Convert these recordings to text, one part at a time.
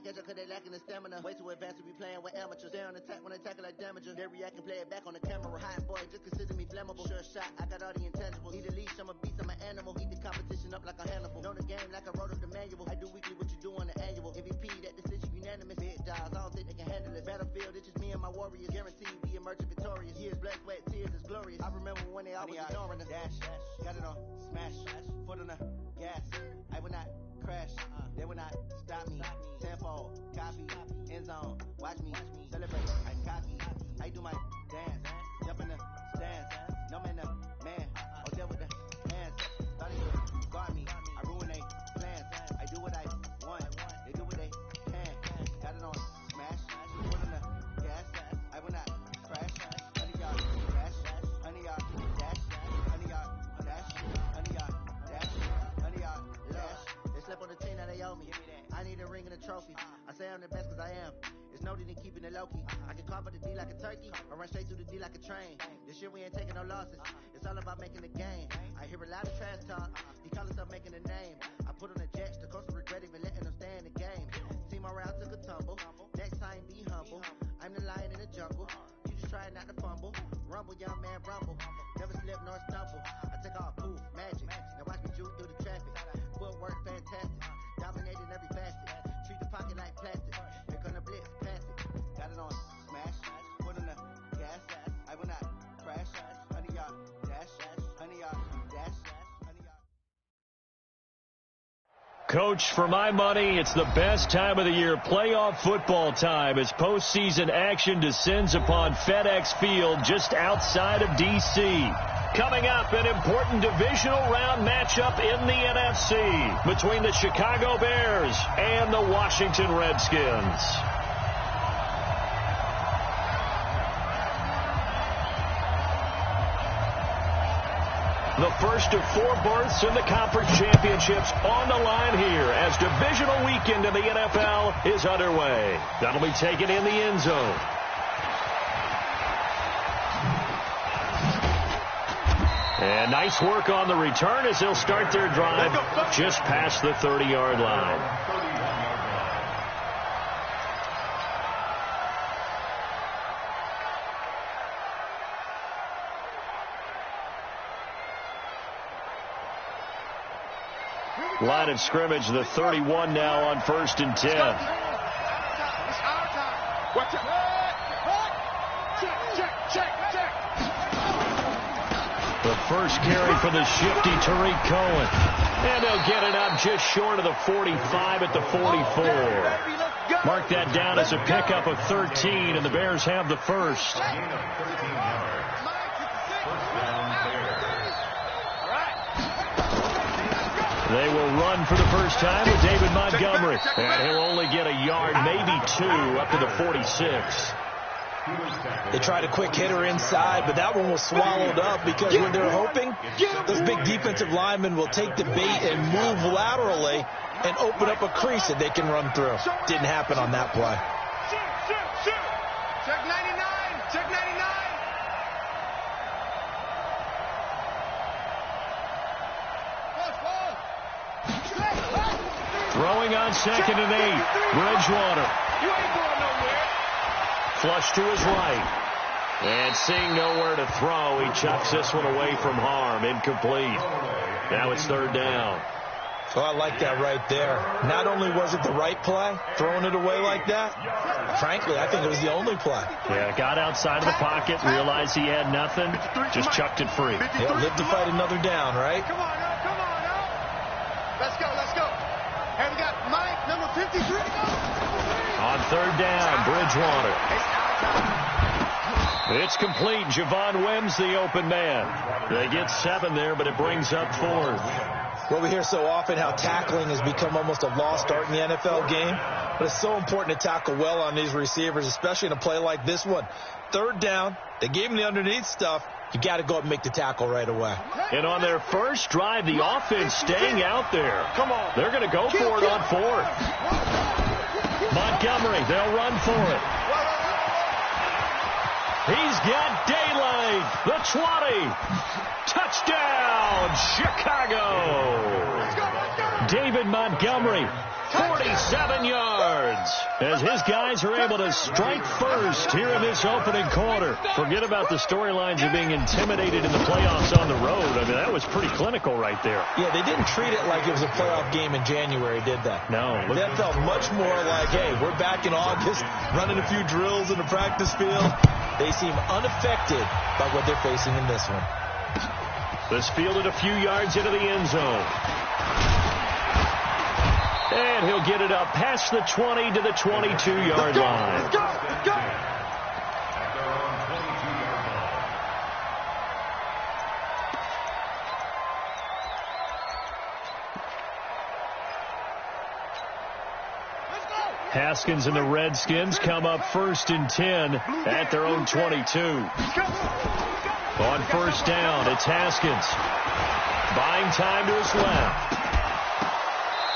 catch up cause they lacking the stamina. Way too advanced to be playing with amateurs. Stay on attack when they tackle like damager. They react and play it back on the camera. Hot boy, just consider me flammable. Sure shot, I got all the intangibles. Need a leash, I'm a beast, I'm an animal. Heat the competition up like a Hannibal. Know the game like I wrote up the manual. I do weekly what you do on the annual. MVP, that decision unanimous. Big dogs, I don't think they can handle it. Battlefield, it's just me and my warriors. Guaranteed we emerge victorious. Years, blood, sweat, tears is glorious. I remember when they always ignoring us. Dash, got it on, smash, foot on the gas. I will not crash, they will not stop me. Tenfold, copy, end zone, watch me celebrate. I'm cocky, I do my dance, jump in the stands. No man, man, I'll deal with the hands. Thought he would guard me, I ruin they plans. I do what I want, they do what they can. Got it on, smash, foot on the gas. I will not crash, 100 yard dash, 100 yard dash, 100 yard dash, 100 yard dash, 100 yard dash. They slept on the team, now they owe me. I need a ring and a trophy. I say I'm the best cause I am. It's no need in keeping it low-key. I can carve up the D like a turkey, or run straight through the D like a train. This year we ain't taking no losses. It's all about making the game. I hear a lot of trash talk. He call himself making a name. I put on the Jets. The coach will regret even letting them stay in the game. Team morale took a tumble. Next time be humble. I'm the lion in the jungle. You just try not to fumble. Rumble, young man, rumble. Never slip nor stumble. I take off, poof, magic. Now watch me juke through the traffic. Footwork fantastic. Dominating every facet. Treat the pocket like plastic. Here come the blitz, pass it. Got it on, smash. Foot on the gas. I will not crash. 100 yard dash. 100 yard dash. 100 yard. Coach, for my money, it's the best time of the year, playoff football time, as postseason action descends upon FedEx Field just outside of D.C. Coming up, an important divisional round matchup in the NFC between the Chicago Bears and the Washington Redskins. The first of 4 berths in the conference championships on the line here as divisional weekend in the NFL is underway. That'll be taken in the end zone. And nice work on the return as they'll start their drive just past the 30-yard line. Line of scrimmage, the 31 now on 1st and 10. The first carry for the shifty Tariq Cohen. And they'll get it up just short of the 45 at the 44. Mark that down as a pickup of 13, and the Bears have the first. They will run for the first time with David Montgomery. And he'll only get a yard, maybe 2, up to the 46. They tried a quick hitter inside, but that one was swallowed up because when they're hoping, those big defensive linemen will take the bait and move laterally and open up a crease that they can run through. Didn't happen on that play. Check 99! Check 99! Throwing on 2nd and 8. Bridgewater. You ain't going nowhere. Flush to his right. And seeing nowhere to throw, he chucks this one away from harm. Incomplete. Now it's 3rd down. So I like that right there. Not only was it the right play, throwing it away like that, frankly, I think it was the only play. Yeah, got outside of the pocket, realized he had nothing, just chucked it free. Yeah, live to fight another down, right? Come on now, come on now. Let's go, let's go. And we got Mike, number 53. On 3rd down, Bridgewater. It's complete. Javon Wims, the open man. They get 7 there, but it brings up 4th. Well, we hear so often how tackling has become almost a lost art in the NFL game, but it's so important to tackle well on these receivers, especially in a play like this one. 3rd down, they gave him the underneath stuff. You got to go up and make the tackle right away. And on their first drive, the offense staying out there. Come on. They're going to go for it on 4th. Montgomery, they'll run for it. He's got daylight. The 20. Touchdown, Chicago. David Montgomery 47 yards as his guys are able to strike first here in this opening quarter. Forget about the storylines of being intimidated in the playoffs on the road. I mean, that was pretty clinical right there. Yeah, they didn't treat it like it was a playoff game in January, did they? No. That felt much more like, hey, we're back in August, running a few drills in the practice field. They seem unaffected by what they're facing in this one. This fielded a few yards into the end zone. And he'll get it up past the 20 to the 22-yard line. Let's go! Haskins and the Redskins come up 1st and 10 at their own 22. On first down, it's Haskins. Buying time to his left.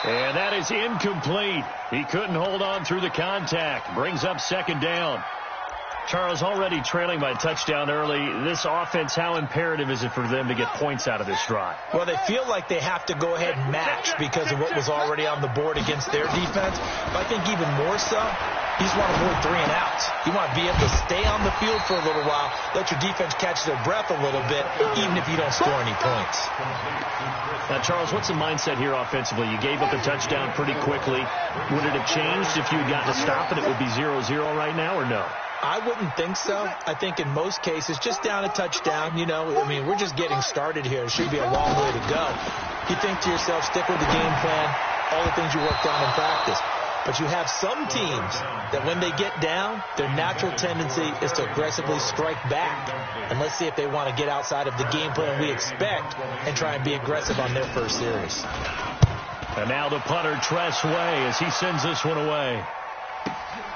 And that is incomplete. He couldn't hold on through the contact. Brings up 2nd down. Charles, already trailing by a touchdown early. This offense, how imperative is it for them to get points out of this drive? Well, they feel like they have to go ahead and match because of what was already on the board against their defense. But I think even more so, you just want to avoid 3 and outs. You want to be able to stay on the field for a little while, let your defense catch their breath a little bit, even if you don't score any points. Now, Charles, what's the mindset here offensively? You gave up a touchdown pretty quickly. Would it have changed if you had gotten a stop and it would be 0-0 right now, or no? I wouldn't think so. I think in most cases, just down a touchdown, you know, I mean, we're just getting started here. It should be a long way to go. You think to yourself, stick with the game plan, all the things you worked on in practice. But you have some teams that when they get down, their natural tendency is to aggressively strike back. And let's see if they want to get outside of the game plan we expect and try and be aggressive on their first series. And now the punter, Tress Way, as he sends this one away.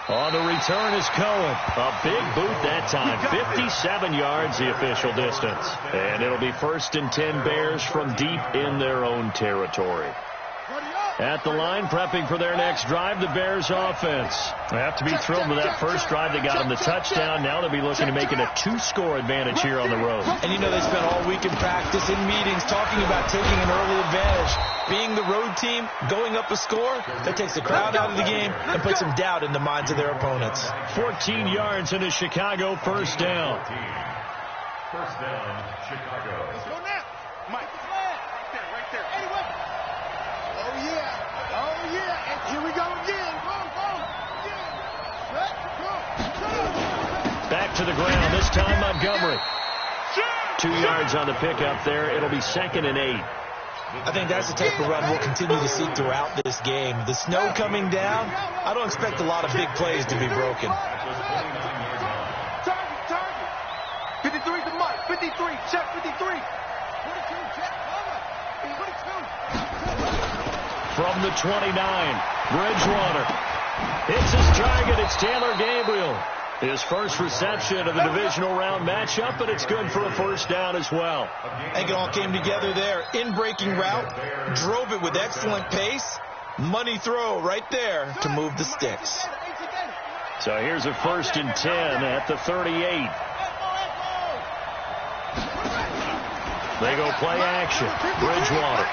On the return is Cohen. A big boot that time. 57 yards the official distance. And it'll be 1st and 10 Bears from deep in their own territory. At the line, prepping for their next drive, the Bears offense. They have to be thrilled with that first drive. They got them the touchdown. Now they'll be looking to make it a 2-score advantage here on the road. And you know they spent all week in practice, in meetings, talking about taking an early advantage. Being the road team, going up a score, that takes the crowd out of the game and puts some doubt in the minds of their opponents. 14 yards into Chicago, first down. First down, Chicago. Let's go now. Mike, right there. Anyway. Oh, yeah. And here we go again. Back to the ground, this time Montgomery. 2 yards on the pickup there. It'll be 2nd and 8. I think that's the type of run we'll continue to see throughout this game. The snow coming down, I don't expect a lot of big plays to be broken. Target. 53 to Mike. 53. Check 53. 42. Check. 22. From the 29, Bridgewater hits his target. It's Taylor Gabriel. His first reception of the divisional round matchup, and it's good for a first down as well. I think it all came together there. In-breaking route, drove it with excellent pace. Money throw right there to move the sticks. So here's a 1st and 10 at the 38. They go play action. Bridgewater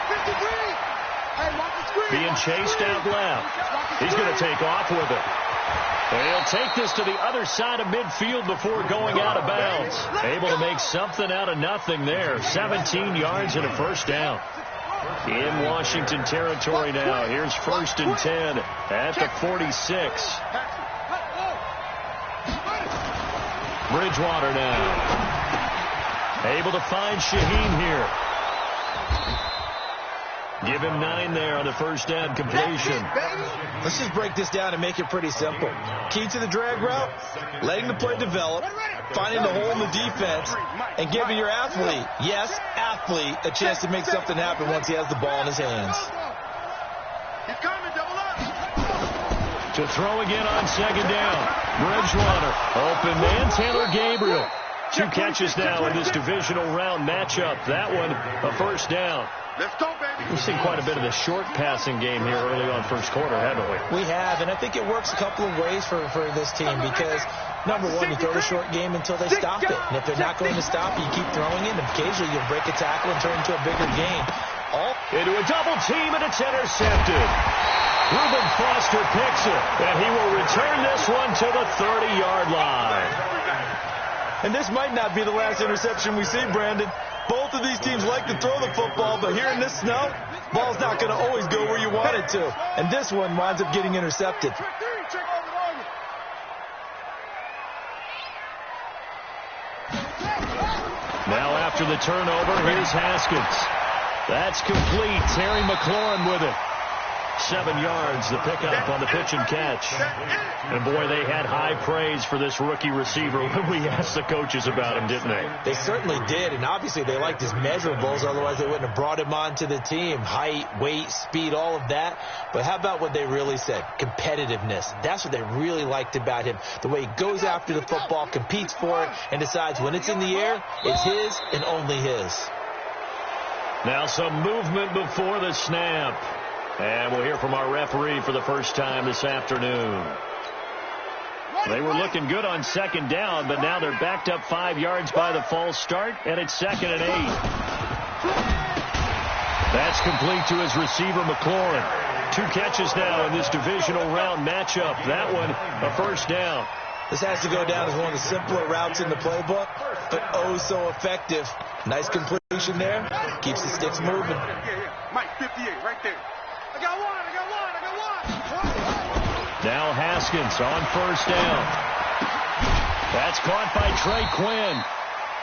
being chased out left. He's going to take off with it. And he'll take this to the other side of midfield before going out of bounds. Able to make something out of nothing there. 17 yards and a first down. In Washington territory now. Here's 1st and 10 at the 46. Bridgewater now. Able to find Shaheen here. Give him 9 there on the first down completion. Let's just break this down and make it pretty simple. Key to the drag route, letting the play develop, finding the hole in the defense, and giving your athlete, yes, athlete, a chance to make something happen once he has the ball in his hands. To throw again on 2nd down. Bridgewater, open man, Taylor Gabriel. 2 catches now in this divisional round matchup. That one, a first down. Let's go, baby. We've seen quite a bit of the short passing game here early on first quarter, haven't we? We have, and I think it works a couple of ways for this team because, number one, you throw the short game until they stop it. And if they're not going to stop it, you keep throwing it, and occasionally you'll break a tackle and turn into a bigger game. Into a double team, and it's intercepted. Reuben Foster picks it, and he will return this one to the 30-yard line. And this might not be the last interception we see, Brandon. Both of these teams like to throw the football, but here in this snow, ball's not going to always go where you want it to. And this one winds up getting intercepted. Now after the turnover, here's Haskins. That's complete. Terry McLaurin with it. 7 yards, the pickup on the pitch and catch. And boy, they had high praise for this rookie receiver when we asked the coaches about him, didn't they? They certainly did, and obviously they liked his measurables, otherwise they wouldn't have brought him onto the team. Height, weight, speed, all of that. But how about what they really said? Competitiveness. That's what they really liked about him. The way he goes after the football, competes for it, and decides when it's in the air, it's his and only his. Now some movement before the snap. And we'll hear from our referee for the first time this afternoon. They were looking good on second down, but now they're backed up 5 yards by the false start, and it's 2nd and 8. That's complete to his receiver, McLaurin. 2 catches now in this divisional round matchup. That one, a first down. This has to go down as one of the simpler routes in the playbook, but oh so effective. Nice completion there. Keeps the sticks moving. Mike, 58, right there. I got one. Now Haskins on first down. That's caught by Trey Quinn.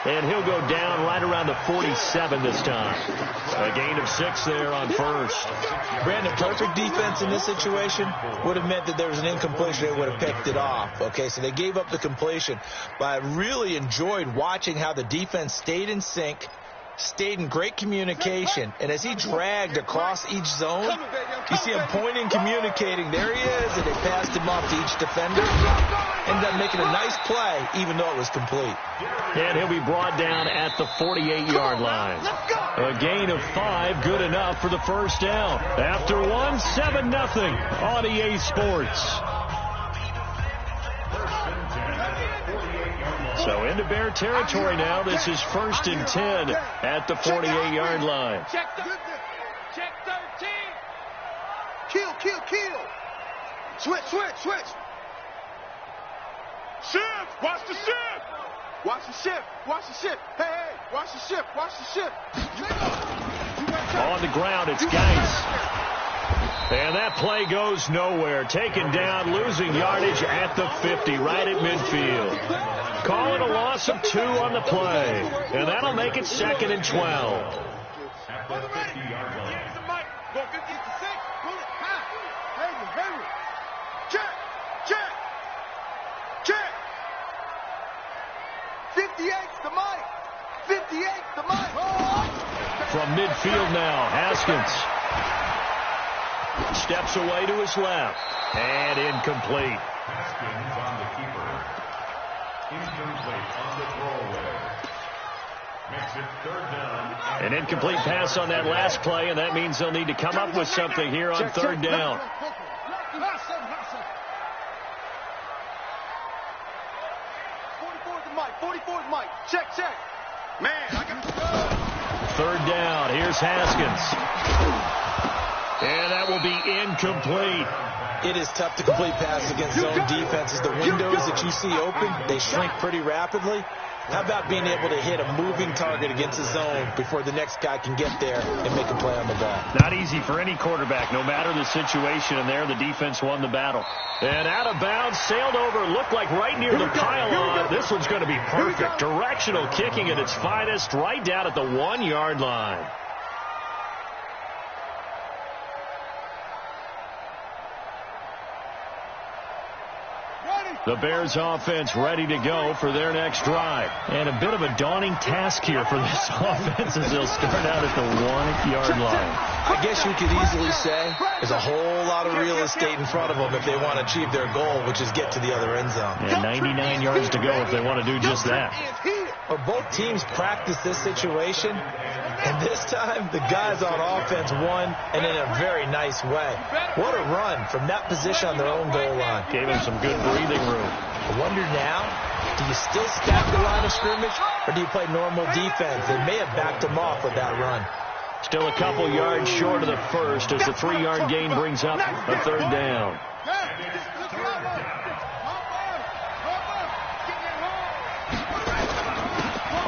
And he'll go down right around the 47 this time. A gain of 6 there on first. Brandon, perfect defense in this situation would have meant that there was an incompletion. They would have picked it off. Okay, so they gave up the completion. But I really enjoyed watching how the defense stayed in sync, stayed in great communication, and as he dragged across each zone, you see him pointing, communicating. There he is, and they passed him off to each defender. Ended up making a nice play, even though it was complete. And he'll be brought down at the 48-yard line. A gain of 5, good enough for the first down. After one, 7-0 on EA Sports. So into Bear territory now. This is 1st and 10 at the 48-yard line. Check 13. Kill. Switch. Shift. Watch the shift. Hey, watch the shift. On the ground, it's Geis. And that play goes nowhere. Taken down, losing yardage at the 50, right at midfield. Calling a loss of 2 on the play. And that'll make it 2nd and 12. At the 50-yard line. Go 56. Pull it. Henry. Check. 58's the mic. From midfield now, Haskins steps away to his left. And incomplete. Haskins on the keeper. Incomplete on the throwaway. Makes it 3rd down. An incomplete pass on that last play, and that means they'll need to come up with something here on 3rd down. 44's Mike. Check. Man, I got 3rd down. Here's Haskins. And that will be incomplete. It is tough to complete passes against zone defenses. The windows that you see open, they shrink pretty rapidly. How about being able to hit a moving target against a zone before the next guy can get there and make a play on the ball? Not easy for any quarterback, no matter the situation. And there, the defense won the battle. And out of bounds, sailed over, looked like right near the pylon. This one's going to be perfect. Directional kicking at its finest, right down at the 1-yard line. The Bears offense ready to go for their next drive. And a bit of a daunting task here for this offense as they'll start out at the 1-yard line. I guess you could easily say there's a whole lot of real estate in front of them if they want to achieve their goal, which is get to the other end zone. And 99 yards to go if they want to do just that. Well, both teams practice this situation, and this time the guys on offense won, and in a very nice way. What a run from that position on their own goal line. Gave him some good breathing room. I wonder now, do you still stack the line of scrimmage, or do you play normal defense? They may have backed him off with that run. Still a couple yards short of the first as the 3-yard gain brings up a 3rd down.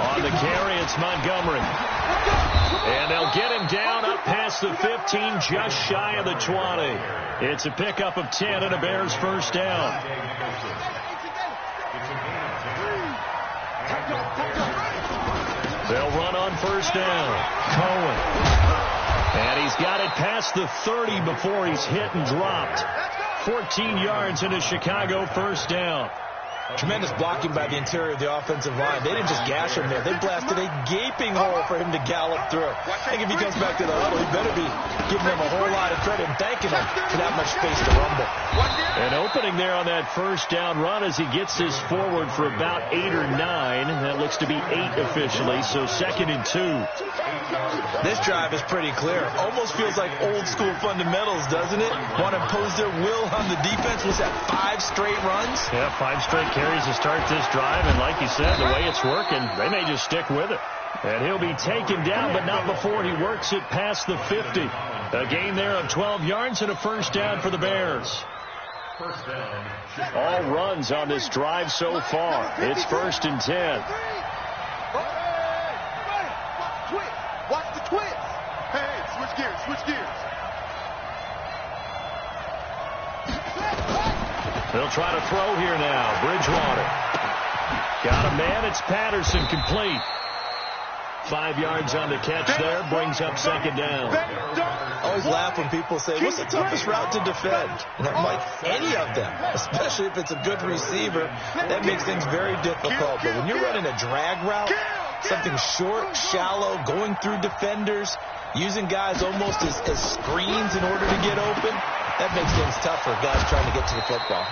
On the carry, it's Montgomery. And they'll get him down up past the 15, just shy of the 20. It's a pickup of 10 and a Bears 1st down. They'll run on 1st down. Cohen. And he's got it past the 30 before he's hit and dropped. 14 yards into Chicago 1st down. Tremendous blocking by the interior of the offensive line. They didn't just gash him there. They blasted a gaping hole for him to gallop through. I think if he comes back to the huddle, he better be giving them a whole lot of credit and thanking them for that much space to rumble. An opening there on that 1st down run as he gets this forward for about 8 or 9. That looks to be 8 officially, so 2nd and 2. This drive is pretty clear. Almost feels like old school fundamentals, doesn't it? Want to impose their will on the defense. Was that 5 straight runs? Yeah, 5 straight carries to start this drive, and like you said, the way it's working, they may just stick with it. And he'll be taken down, but not before he works it past the 50. A gain there of 12 yards and a 1st down for the Bears. All runs on this drive so far. It's 1st and 10. Watch the twist. Hey, switch gears, switch gears. They'll try to throw here now. Bridgewater. Got a man. It's Patterson, complete. 5 yards on the catch there. Brings up 2nd down. I always laugh when people say, what's the toughest route to defend? And I'm like, any of them, especially if it's a good receiver. That makes things very difficult. But when you're running a drag route, something short, shallow, going through defenders, using guys almost as screens in order to get open, that makes things tough for guys trying to get to the football.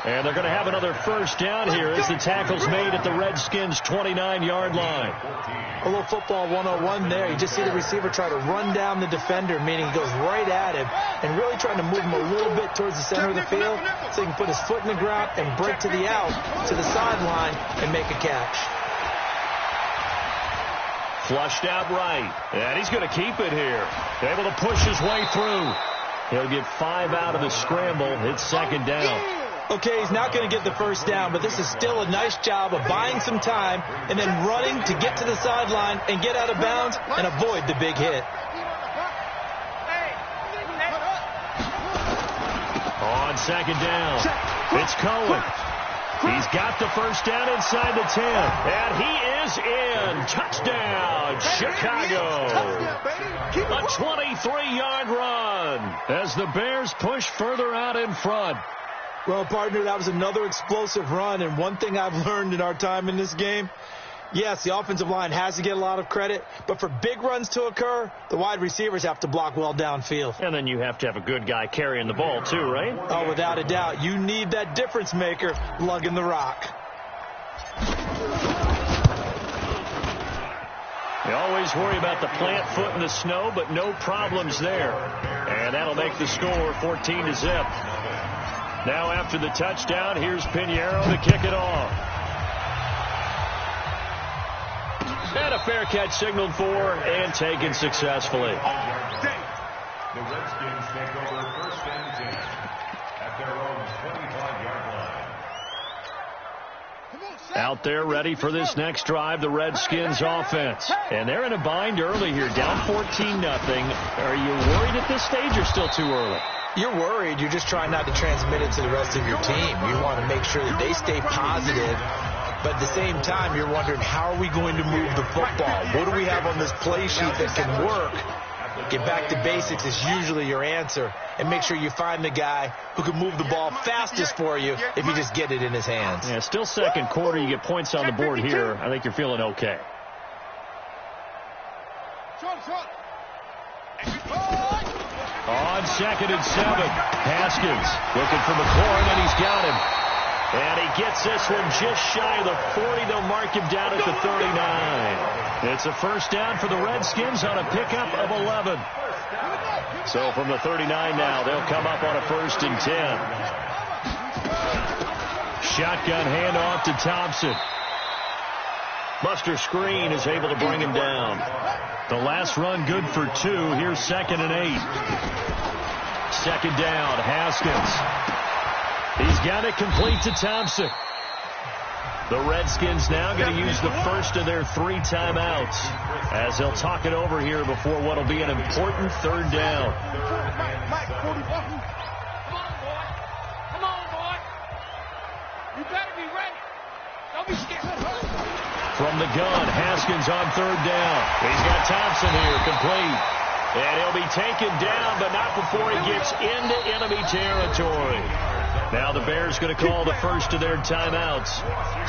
And they're going to have another 1st down here as the tackle's made at the Redskins' 29-yard line. A little football 101 there. You just see the receiver try to run down the defender, meaning he goes right at him, and really trying to move him a little bit towards the center of the field so he can put his foot in the ground and break to the out, to the sideline, and make a catch. Flushed out right, and he's going to keep it here. Able to push his way through. He'll get 5 out of the scramble. It's 2nd down. Okay, he's not going to get the 1st down, but this is still a nice job of buying some time and then running to get to the sideline and get out of bounds and avoid the big hit. On 2nd down, it's Cohen. He's got the 1st down inside the 10, and he is in. Touchdown, Chicago. A 23-yard run as the Bears push further out in front. Well, partner, that was another explosive run, and one thing I've learned in our time in this game, yes, the offensive line has to get a lot of credit, but for big runs to occur, the wide receivers have to block well downfield. And then you have to have a good guy carrying the ball too, right? Oh, without a doubt. You need that difference maker lugging the rock. You always worry about the plant foot in the snow, but no problems there. And that'll make the score 14-0. Now after the touchdown, here's Pinheiro to kick it off. And a fair catch signaled for and taken successfully. The Redskins take over 1st and 10 at their own 25-yard line. Out there ready for this next drive, the Redskins offense. And they're in a bind early here, down 14-0. Are you worried at this stage or still too early? You're worried. You're just trying not to transmit it to the rest of your team. You want to make sure that they stay positive. But at the same time, you're wondering, how are we going to move the football? What do we have on this play sheet that can work? Get back to basics is usually your answer. And make sure you find the guy who can move the ball fastest for you if you just get it in his hands. Yeah, still 2nd quarter. You get points on the board here. I think you're feeling okay. On 2nd and 7, Haskins looking for McLaurin, and he's got him. And he gets this one just shy of the 40. They'll mark him down at the 39. It's a 1st down for the Redskins on a pickup of 11. So from the 39 now, they'll come up on a 1st and 10. Shotgun handoff to Thompson. Buster Screen is able to bring him down. The last run good for 2. Here's 2nd and 8. Second down, Haskins. He's got it complete to Thompson. The Redskins now going to use the first of their 3 timeouts as they'll talk it over here before what will be an important 3rd down. Come on, boy. You better be ready. Don't be scared. From the gun, Haskins on 3rd down. He's got Thompson here, complete. And he'll be taken down, but not before he gets into enemy territory. Now the Bears going to call the first of their timeouts.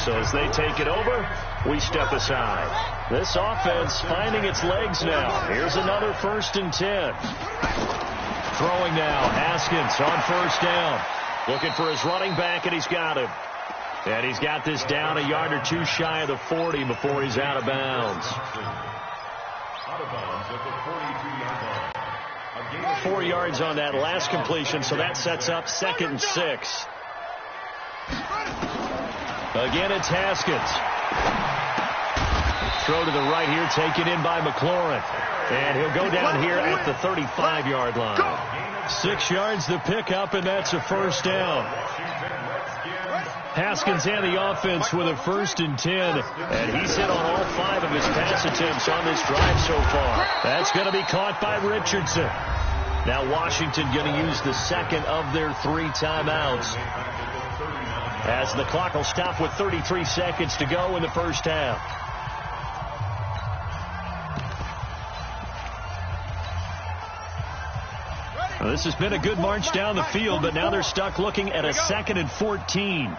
So as they take it over, we step aside. This offense finding its legs now. Here's another 1st and 10. Throwing now, Haskins on 1st down. Looking for his running back, and he's got him. And he's got this down a yard or 2 shy of the 40 before he's out of bounds. Out of bounds at the 42-yard line. 4 yards on that last completion, so that sets up 2nd and 6. Again, it's Haskins. Throw to the right here, taken in by McLaurin. And he'll go down here at the 35-yard line. 6 yards the pickup, and that's a 1st down. Haskins and the offense with a 1st and 10, and he's hit on all 5 of his pass attempts on this drive so far. That's going to be caught by Richardson. Now Washington going to use the 2nd of their 3 timeouts as the clock will stop with 33 seconds to go in the 1st half. Well, this has been a good march down the field, but now they're stuck looking at a 2nd and 14.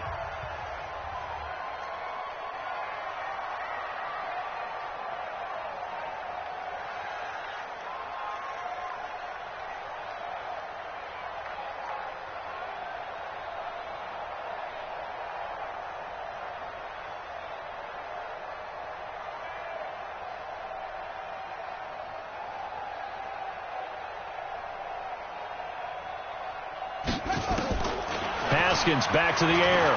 Haskins back to the air.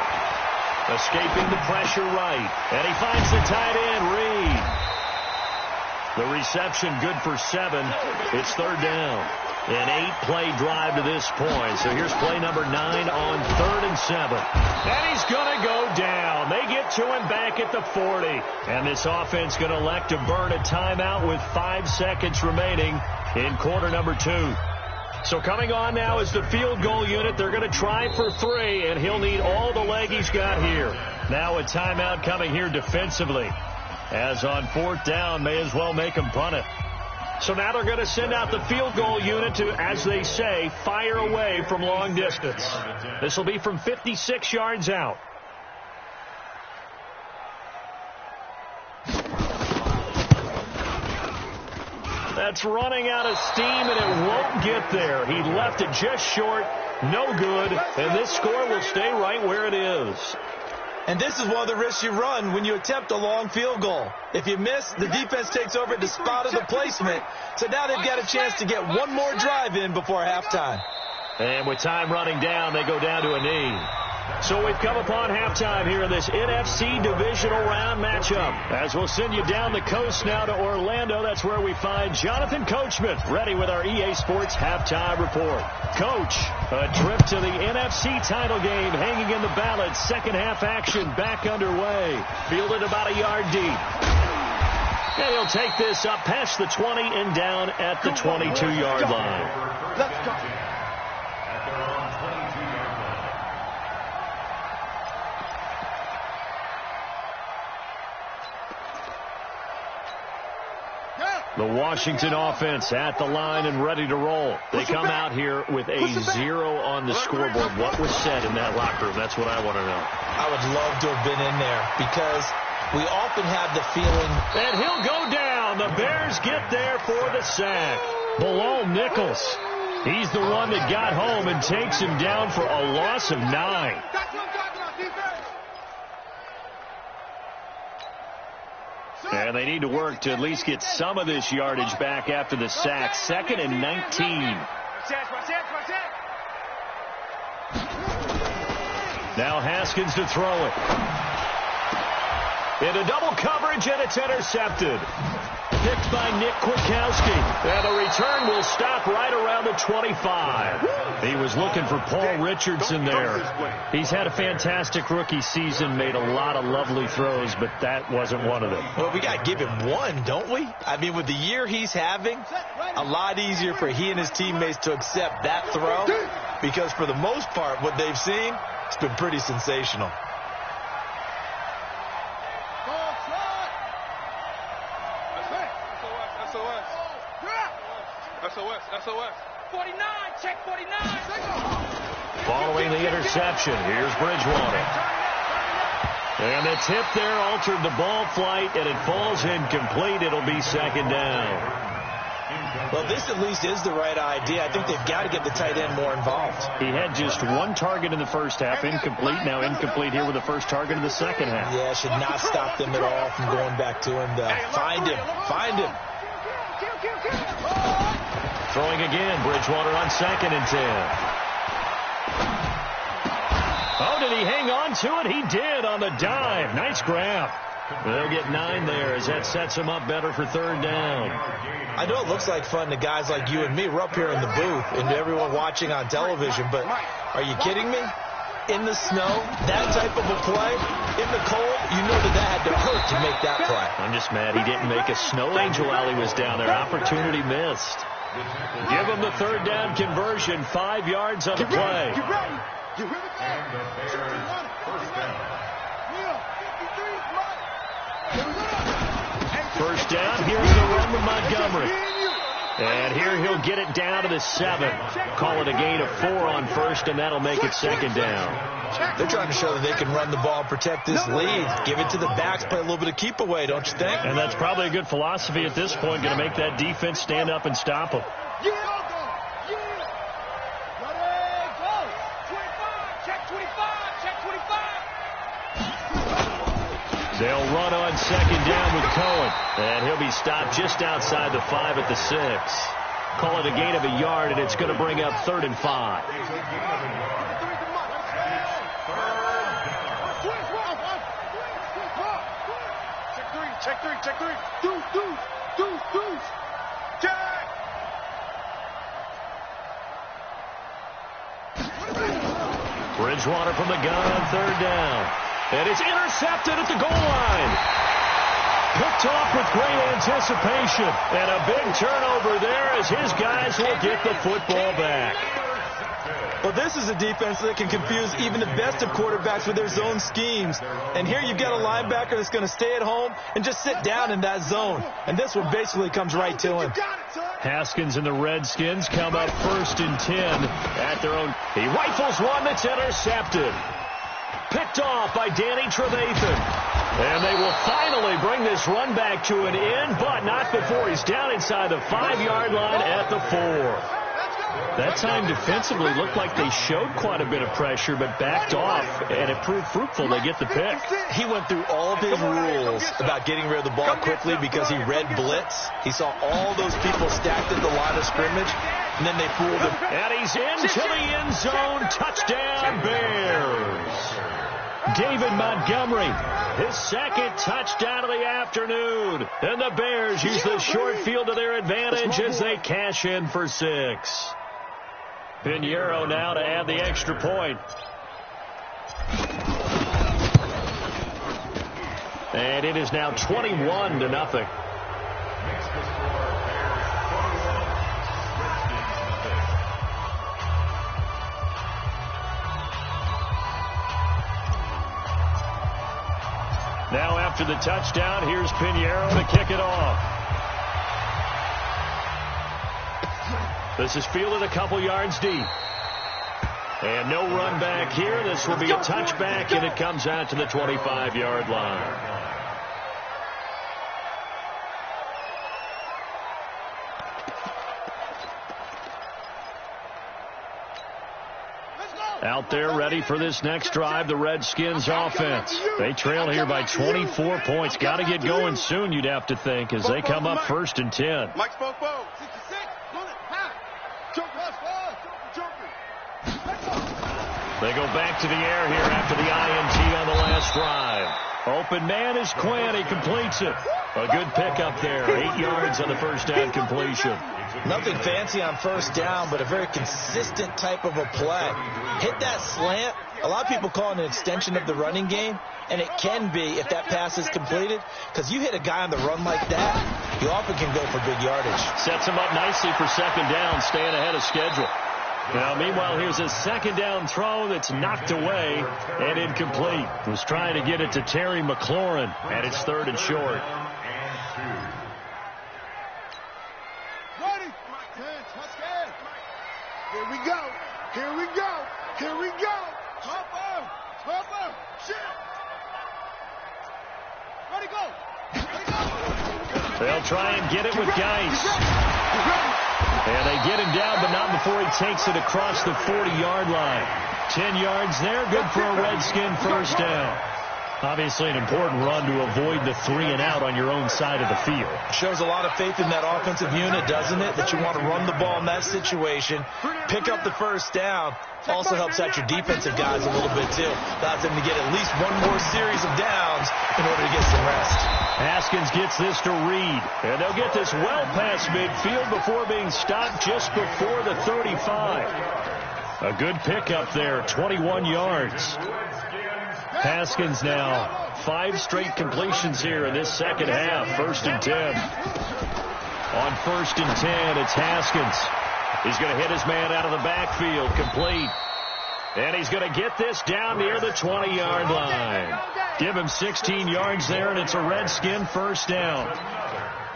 Escaping the pressure right. And he finds the tight end, Reed. The reception good for 7. It's 3rd down. An 8-play drive to this point. So here's play number 9 on 3rd and 7. And he's going to go down. They get to him back at the 40. And this offense going to elect to burn a timeout with 5 seconds remaining in quarter number 2. So coming on now is the field goal unit. They're going to try for 3, and he'll need all the leg he's got here. Now a timeout coming here defensively. As on 4th down, may as well make him punt it. So now they're going to send out the field goal unit to, as they say, fire away from long distance. This will be from 56 yards out. That's running out of steam, and it won't get there. He left it just short, no good, and this score will stay right where it is. And this is one of the risks you run when you attempt a long field goal. If you miss, the defense takes over at the spot of the placement. So now they've got a chance to get one more drive in before halftime. And with time running down, they go down to a knee. So we've come upon halftime here in this NFC Divisional Round matchup. As we'll send you down the coast now to Orlando, that's where we find Jonathan Coachman, ready with our EA Sports Halftime Report. Coach, a trip to the NFC title game hanging in the balance. Second half action back underway. Fielded about a yard deep. And he'll take this up past the 20 and down at the 22-yard line. Let's go. The Washington offense at the line and ready to roll. They come out here with a 0 on the scoreboard. What was said in that locker room? That's what I want to know. I would love to have been in there because we often have the feeling. And he'll go down. The Bears get there for the sack. Bilal Nichols. He's the one that got home and takes him down for a loss of 9. That's what I'm talking about, defense. And they need to work to at least get some of this yardage back after the sack. 2nd and 19. Now Haskins to throw it. Into double coverage, and it's intercepted. picked by Nick Kwiatkowski. And the return will stop right around the 25. He was looking for Paul Richardson there. He's had a fantastic rookie season, made a lot of lovely throws, but that wasn't one of them. Well, we got to give him one, don't we? I mean, with the year he's having, a lot easier for he and his teammates to accept that throw, because for the most part, what they've seen, it's been pretty sensational. SOS. 49, check 49. Following the interception, here's Bridgewater. And the tip there altered the ball flight, and it falls incomplete. It'll be second down. Well, this at least is the right idea. I think they've got to get the tight end more involved. He had just one target in the first half, incomplete. Now incomplete here with the first target in the second half. Yeah, should not stop them at all from going back to him. Find him. Throwing again, Bridgewater on 2nd and 10. Oh, did he hang on to it? He did on the dive. Nice grab. They'll get 9 there as that sets him up better for third down. I know it looks like fun to guys like you and me. We're up here in the booth and to everyone watching on television, but are you kidding me? In the snow, that type of a play, in the cold, you know that had to hurt to make that play. I'm just mad he didn't make a snow angel while he was down there. Opportunity missed. Give him the third down conversion, 5 yards on the play. Get ready. First down, here's the run with Montgomery. And here he'll get it down to the 7. Call it a gain of 4 on first, and that'll make it second down. They're trying to show that they can run the ball and protect this lead. Give it to the backs, play a little bit of keep away, don't you think? And that's probably a good philosophy at this point, going to make that defense stand up and stop them. They'll run on second down with Cohen. And he'll be stopped just outside the 5 at the 6. Call it a gain of a yard, and it's going to bring up 3rd and 5. Check three. Deuce. Check. Bridgewater from the gun on third down. And it's intercepted at the goal line. Picked off with great anticipation. And a big turnover there as his guys will get the football back. Well, this is a defense that can confuse even the best of quarterbacks with their zone schemes. And here you've got a linebacker that's going to stay at home and just sit down in that zone. And this one basically comes right to him. Haskins and the Redskins come up 1st and 10 at their own. He rifles one that's intercepted. Picked off by Danny Trevathan. And they will finally bring this run back to an end, but not before he's down inside the 5-yard line at the 4. That time defensively looked like they showed quite a bit of pressure, but backed off, and it proved fruitful. They get the pick. He went through all of his rules about getting rid of the ball quickly because he read blitz. He saw all those people stacked at the line of scrimmage, and then they fooled him. And he's into the end zone. Touchdown, Bears. David Montgomery, his 2nd touchdown of the afternoon. And the Bears use the short field to their advantage as they cash in for 6. Pinheiro now to add the extra point. And it is now 21-0. Now after the touchdown, here's Pinheiro to kick it off. This is fielded a couple yards deep. And no run back here. This will be a touchback, and it comes out to the 25-yard line. Out there ready for this next drive, the Redskins offense. They trail here by 24 points. Got to get going soon, you'd have to think, as they come up 1st and 10. Mike spoke. They go back to the air here after the INT on the last drive. Open man is Quinn. He completes it. A good pickup there. 8 yards on the first down completion. Nothing fancy on first down, but a very consistent type of a play. Hit that slant. A lot of people call it an extension of the running game, and it can be if that pass is completed, because you hit a guy on the run like that, you often can go for big yardage. Sets him up nicely for second down, staying ahead of schedule. Now, meanwhile, here's a second down throw that's knocked away and incomplete. Was trying to get it to Terry McLaurin, and it's third and short. Ready? Here we go. Here we go. Here we go. Topper. Shit. Ready, go. Ready, go. They'll try and get it with Geis. And they get him down, but not before he takes it across the 40-yard line. 10 yards there, good for a Redskin first down. Obviously an important run to avoid the 3 and out on your own side of the field. Shows a lot of faith in that offensive unit, doesn't it? That you want to run the ball in that situation, pick up the first down. Also helps out your defensive guys a little bit, too. Allows them to get at least one more series of downs in order to get some rest. Haskins gets this to Reed, and they'll get this well past midfield before being stopped just before the 35. A good pickup there, 21 yards. Haskins now 5 straight completions here in this second half. 1st and 10. On 1st and 10, it's Haskins. He's going to hit his man out of the backfield, complete. And he's going to get this down near the 20-yard line. Give him 16 yards there, and it's a Redskin first down.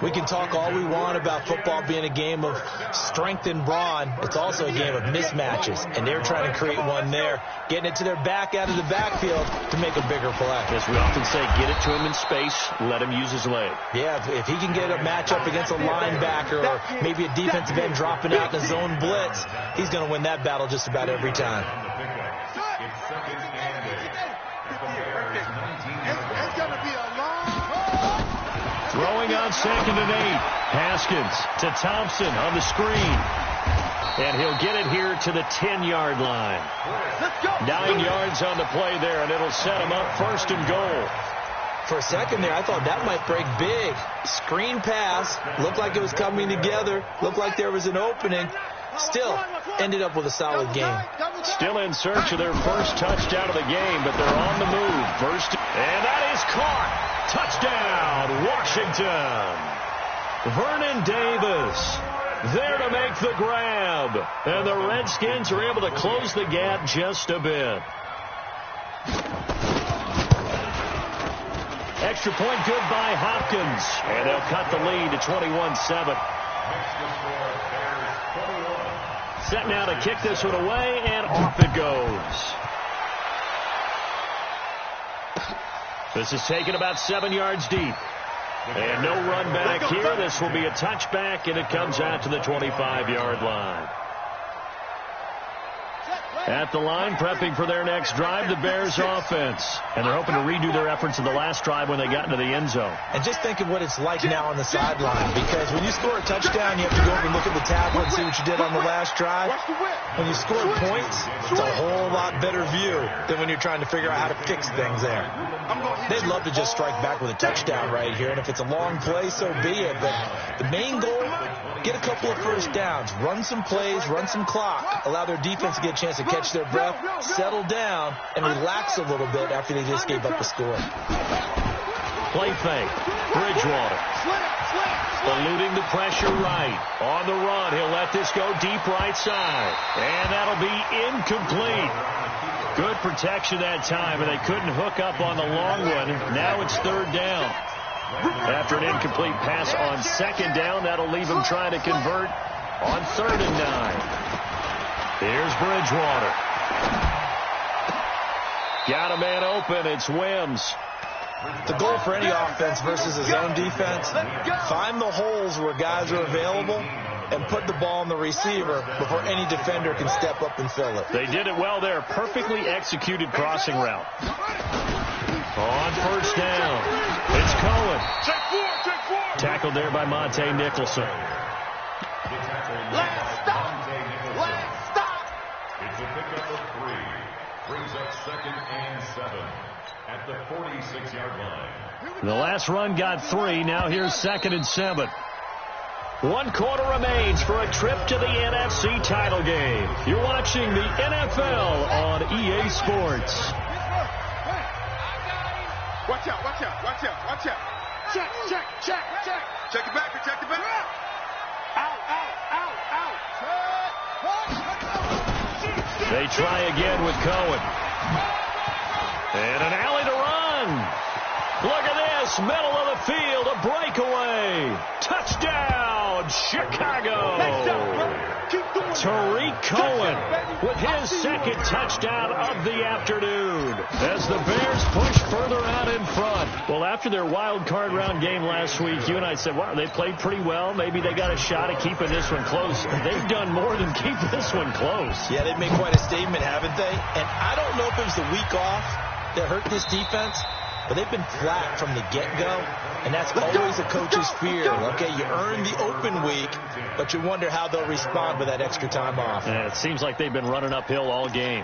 We can talk all we want about football being a game of strength and brawn. It's also a game of mismatches, and they're trying to create one there, getting it to their back out of the backfield to make a bigger play. As we often say, get it to him in space, let him use his leg. Yeah, if he can get a matchup against a linebacker or maybe a defensive end dropping out in a zone blitz, he's going to win that battle just about every time. It's going to be a long Throwing on 2nd and 8. Haskins to Thompson on the screen. And he'll get it here to the 10-yard line. 9 yards on the play there, and it'll set him up 1st and goal. For a second there, I thought that might break big. Screen pass. Looked like it was coming together. Looked like there was an opening. Still ended up with a solid game. Still in search of their first touchdown of the game, but they're on the move. First, and that is caught. Touchdown, Washington. Vernon Davis there to make the grab. And the Redskins are able to close the gap just a bit. Extra point good by Hopkins. And they'll cut the lead to 21-7. Set now to kick this one away, and off it goes. This is taken about 7 yards deep. And no run back here. This will be a touchback, and it comes out to the 25-yard line. At the line, prepping for their next drive, the Bears offense. And they're hoping to redo their efforts of the last drive when they got into the end zone. And just think of what it's like now on the sideline, because when you score a touchdown, you have to go over and look at the tablet and see what you did on the last drive. When you score points, it's a whole lot better view than when you're trying to figure out how to fix things there. They'd love to just strike back with a touchdown right here, and if it's a long play, so be it. But the main goal, get a couple of first downs, run some plays, run some clock, allow their defense to get a chance to catch their breath, settle down, and relax a little bit after they just gave up a score. Play fake. Bridgewater. Eluding the pressure right. On the run, he'll let this go deep right side. And that'll be incomplete. Good protection that time, and they couldn't hook up on the long one. Now it's 3rd down. After an incomplete pass on 2nd down, that'll leave them trying to convert on 3rd and 9. Here's Bridgewater. Got a man open. It's Wims. The goal for any offense versus a zone defense, find the holes where guys are available and put the ball on the receiver before any defender can step up and fill it. They did it well there. Perfectly executed crossing route. On 1st down, it's Cohen. Tackled there by Monte Nicholson. Last stop. It's a pickup of 3. Brings up 2nd and 7. at the 46-yard line. The last run got 3. Now here's 2nd and 7. 1 quarter remains for a trip to the NFC title game. You're watching the NFL on EA Sports. Watch out, watch out, watch out, watch out. Check, check, check, check. Check it back, check it back. Out, out, out, out. They try again with Cohen. And an alley to run. Look at this, middle of the field, a breakaway. Touchdown, Chicago. Tariq Cohen with his 2nd touchdown of the afternoon as the Bears push further out in front. Well, after their wild card round game last week, you and I said, wow, they played pretty well. Maybe they got a shot at keeping this one close. They've done more than keep this one close. Yeah, they've made quite a statement, haven't they? And I don't know if it was the week off that hurt this defense, but they've been flat from the get-go, and that's always a coach's fear. Okay, you earn the open week, but you wonder how they'll respond with that extra time off. And it seems like they've been running uphill all game.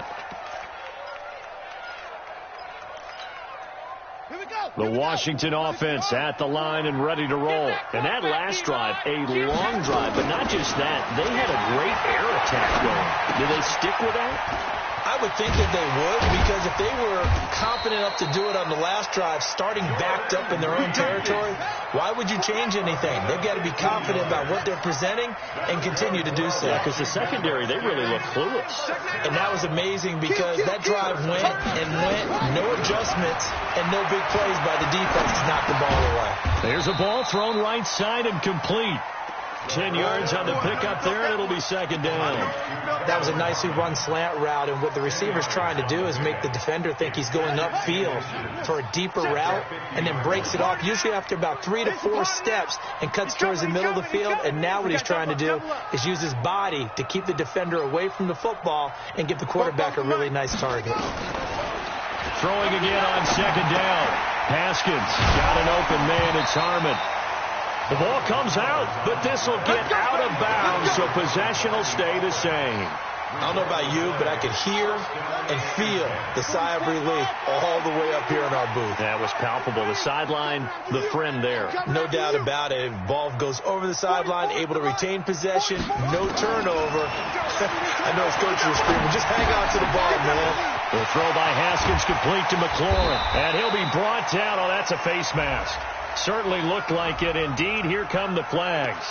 The Washington offense at the line and ready to roll. And that last drive, a long drive, but not just that. They had a great air attack going. Do they stick with that? I would think that they would, because if they were confident enough to do it on the last drive, starting backed up in their own territory, why would you change anything? They've got to be confident about what they're presenting and continue to do so. Yeah, because the secondary, they really look clueless. And that was amazing because that drive went and went, no adjustments and no big plays by the defense to knock the ball away. There's a ball thrown right side and complete. 10 yards on the pickup there, and it'll be 2nd down. That was a nicely run slant route, and what the receiver's trying to do is make the defender think he's going upfield for a deeper route, and then breaks it off, usually after about 3 to 4 steps, and cuts towards the middle of the field. And now what he's trying to do is use his body to keep the defender away from the football and give the quarterback a really nice target. Throwing again on 2nd down. Haskins got an open man. It's Harmon. The ball comes out, but this will get out of bounds, so possession will stay the same. I don't know about you, but I could hear and feel the sigh of relief all the way up here in our booth. That was palpable. The sideline, the friend there. No doubt about it. Ball goes over the sideline, able to retain possession, no turnover. I know his coaches are screaming, just hang on to the ball, man. The throw by Haskins complete to McLaurin, and he'll be brought down. Oh, that's a face mask. Certainly looked like it. Indeed, here come the flags.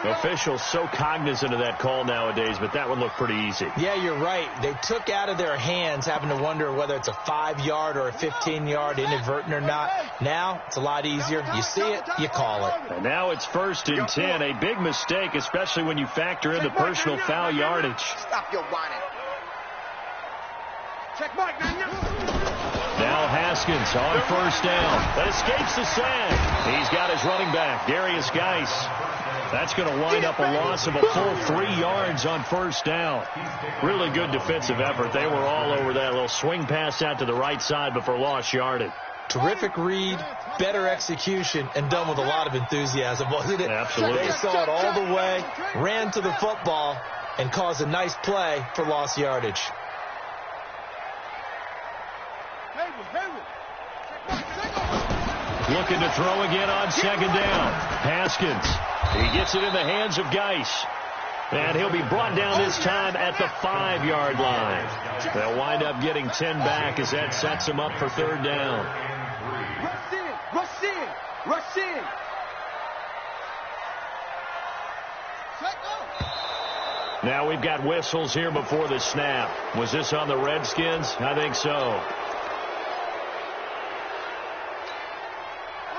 Officials so cognizant of that call nowadays, but that one looked pretty easy. Yeah, you're right. They took out of their hands having to wonder whether it's a 5-yard or a 15-yard, inadvertent or not. Now, it's a lot easier. You see it, you call it. And now it's 1st and 10. A big mistake, especially when you factor in the personal foul yardage. Stop your whining. Check Mike, Now Haskins on 1st down. That escapes the sack. He's got his running back, Darius Geis. That's going to wind up a loss of a full 3 yards on 1st down. Really good defensive effort. They were all over that little swing pass out to the right side, but for lost yardage. Terrific read, better execution, and done with a lot of enthusiasm, wasn't it? Absolutely. They saw it all the way, ran to the football, and caused a nice play for lost yardage. Looking to throw again on 2nd down. Haskins. He gets it in the hands of Geis. And he'll be brought down this time at the 5-yard line. They'll wind up getting 10 back as that sets him up for 3rd down. Rush in, rush in, rush in. Now we've got whistles here before the snap. Was this on the Redskins? I think so.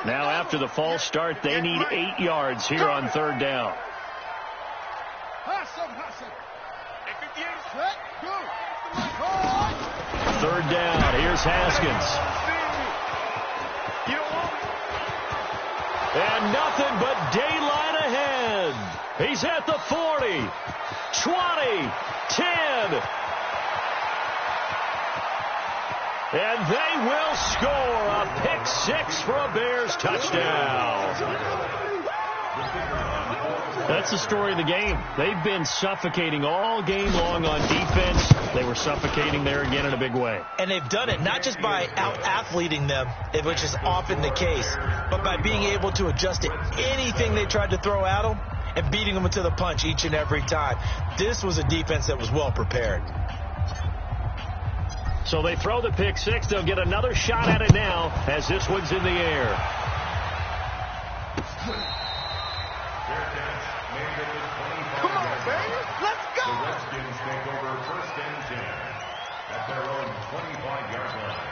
Now after the false start, they need 8 yards here on 3rd down. 3rd down. Here's Haskins. And nothing but daylight ahead. He's at the 40, 20, 10. And they will score a pick 6 for a Bears touchdown. That's the story of the game. They've been suffocating all game long on defense. They were suffocating there again in a big way. And they've done it not just by out-athleting them, which is often the case, but by being able to adjust to anything they tried to throw at them and beating them to the punch each and every time. This was a defense that was well prepared. So they throw the pick six. They'll get another shot at it now as this one's in the air. Come on, baby. Let's go. The Redskins take over 1st and 10 at their own 25-yard line.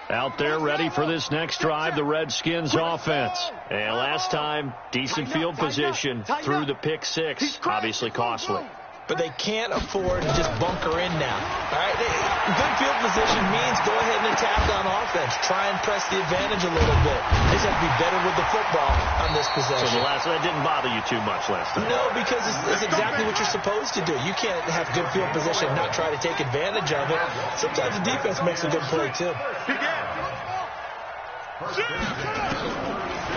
Out there ready for this next drive, the Redskins offense. And last time, decent field position through the pick six. Obviously costly. But they can't afford to just bunker in now. All right? Good field position means go ahead and attack on offense. Try and press the advantage a little bit. They just have to be better with the football on this possession. So that didn't bother you too much last time? No, because it's exactly what you're supposed to do. You can't have good field position and not try to take advantage of it. Sometimes the defense makes a good play, too.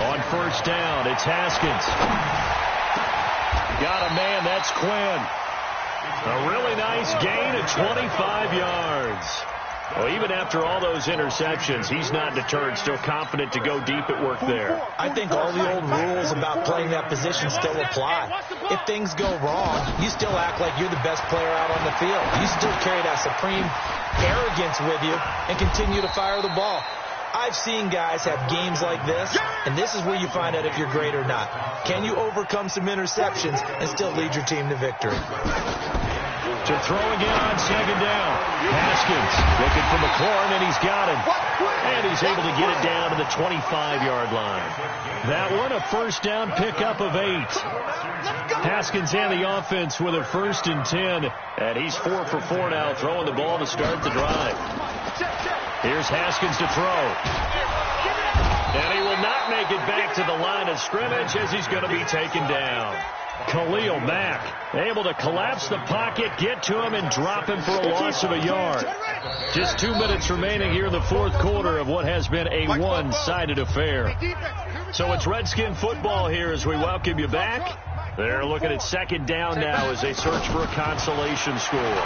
On 1st down, it's Haskins. Got a man, that's Quinn. A really nice gain of 25 yards. Well, even after all those interceptions, he's not deterred, still confident to go deep at work there. I think all the old rules about playing that position still apply. If things go wrong, you still act like you're the best player out on the field. You still carry that supreme arrogance with you and continue to fire the ball. I've seen guys have games like this, and this is where you find out if you're great or not. Can you overcome some interceptions and still lead your team to victory? To throw again on 2nd down. Haskins looking for McLaurin, and he's got him. And he's able to get it down to the 25-yard line. That one, a 1st down pickup of 8. Haskins and the offense with a 1st and 10. And he's 4 for 4 now, throwing the ball to start the drive. Here's Haskins to throw. And he will not make it back to the line of scrimmage as he's going to be taken down. Khalil Mack able to collapse the pocket, get to him, and drop him for a loss of a yard. Just 2 minutes remaining here in the 4th quarter of what has been a one-sided affair. So it's Redskin football here as we welcome you back. They're looking at 2nd down now as they search for a consolation score.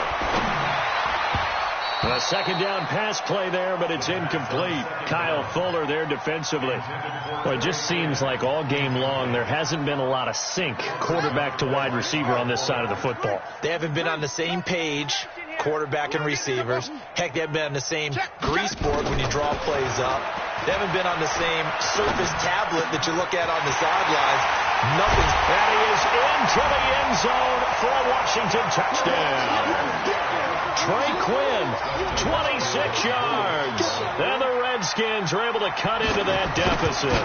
A 2nd down pass play there, but it's incomplete. Kyle Fuller there defensively. Well, it just seems like all game long there hasn't been a lot of sync quarterback to wide receiver on this side of the football. They haven't been on the same page, quarterback and receivers. Heck, they haven't been on the same grease board when you draw plays up. They haven't been on the same surface tablet that you look at on the sidelines. Nothing. And he is into the end zone for a Washington touchdown. Trey Quinn, 26 yards. And the Redskins are able to cut into that deficit.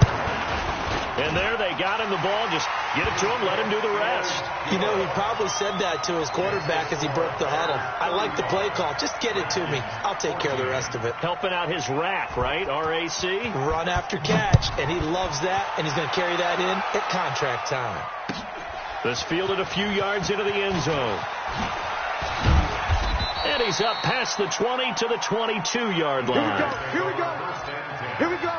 And there they got him the ball. Just get it to him, let him do the rest. You know, he probably said that to his quarterback as he broke the huddle. I like the play call. Just get it to me. I'll take care of the rest of it. Helping out his RAC, right? R-A-C? Run after catch. And he loves that, and he's going to carry that in at contract time. This fielded a few yards into the end zone. And he's up past the 20 to the 22-yard line. Here we go. Here we go.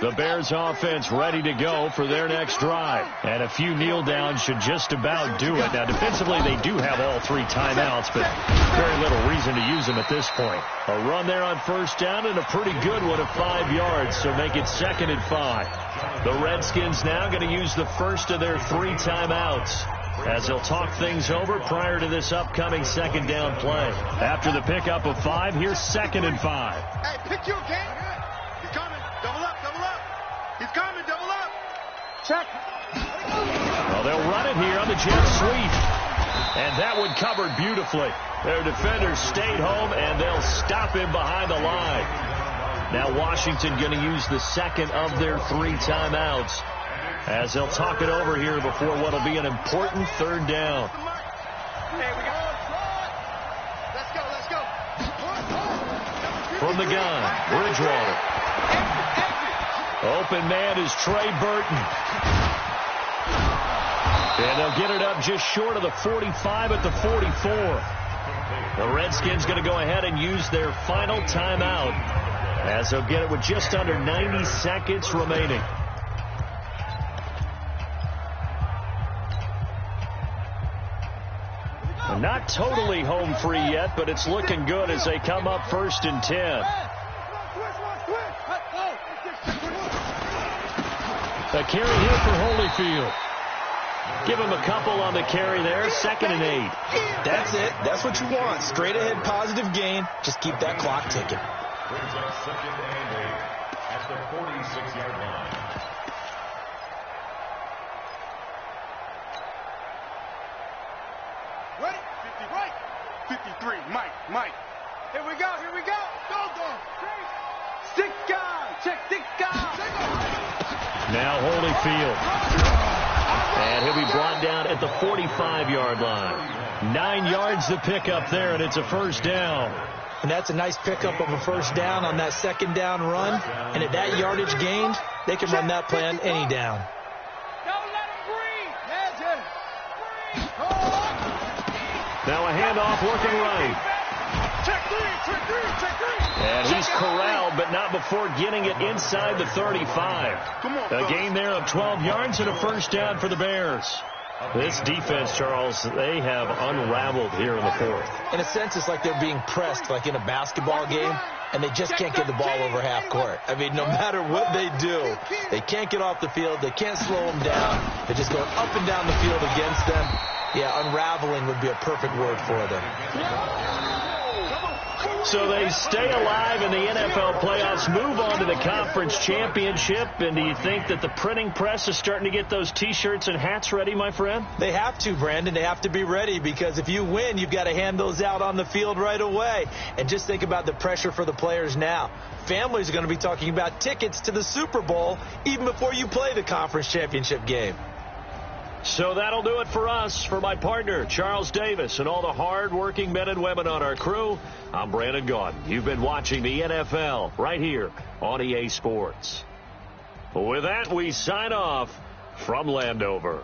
The Bears offense ready to go for their next drive. And a few kneel downs should just about do it. Now, defensively, they do have all 3 timeouts, but very little reason to use them at this point. A run there on 1st down and a pretty good one of 5 yards, so make it 2nd and 5. The Redskins now going to use the first of their 3 timeouts as they'll talk things over prior to this upcoming 2nd down play. After the pickup of 5, here's 2nd and 5. Hey, pick your game. He's coming. Double up, double up. He's coming, double up. Check. Well, they'll run it here on the jet sweep. And that one covered beautifully. Their defenders stayed home, and they'll stop him behind the line. Now Washington going to use the 2nd of their 3 timeouts as they'll talk it over here before what will be an important 3rd down. There we go. Let's go, let's go. From the gun, Bridgewater. Open man is Trey Burton. And they'll get it up just short of the 45 at the 44. The Redskins going to go ahead and use their final timeout as they'll get it with just under 90 seconds remaining. Not totally home free yet, but it's looking good as they come up 1st and 10. A carry here for Holyfield. Give him a couple on the carry there. 2nd and 8. That's it. That's what you want. Straight ahead, positive gain. Just keep that clock ticking. Brings up 2nd and 8 at the 46-yard line. Ready? 50 right. 53. Mike. Here we go. Go. Ditka. Check Ditka. Now Holyfield. And he'll be brought down at the 45-yard line. 9 yards to pick up there, and it's a 1st down. And that's a nice pickup of a 1st down on that 2nd down run. And at that yardage gained, they can run that play on any down. Don't let him breathe. Now a handoff working right. Check three. And he's corralled, but not before getting it inside the 35. Come on, a gain there of 12 yards and a 1st down for the Bears. This defense, Charles, they have unraveled here in the 4th. In a sense, it's like they're being pressed like in a basketball game, and they just can't get the ball over half court. I mean, no matter what they do, they can't get off the field. They can't slow them down. They're just going up and down the field against them. Yeah, unraveling would be a perfect word for them. So they stay alive in the NFL playoffs, move on to the conference championship. And do you think that the printing press is starting to get those T-shirts and hats ready, my friend? They have to, Brandon. They have to be ready because if you win, you've got to hand those out on the field right away. And just think about the pressure for the players now. Families are going to be talking about tickets to the Super Bowl even before you play the conference championship game. So that'll do it for us. For my partner, Charles Davis, and all the hard-working men and women on our crew, I'm Brandon Gaudin. You've been watching the NFL right here on EA Sports. With that, we sign off from Landover.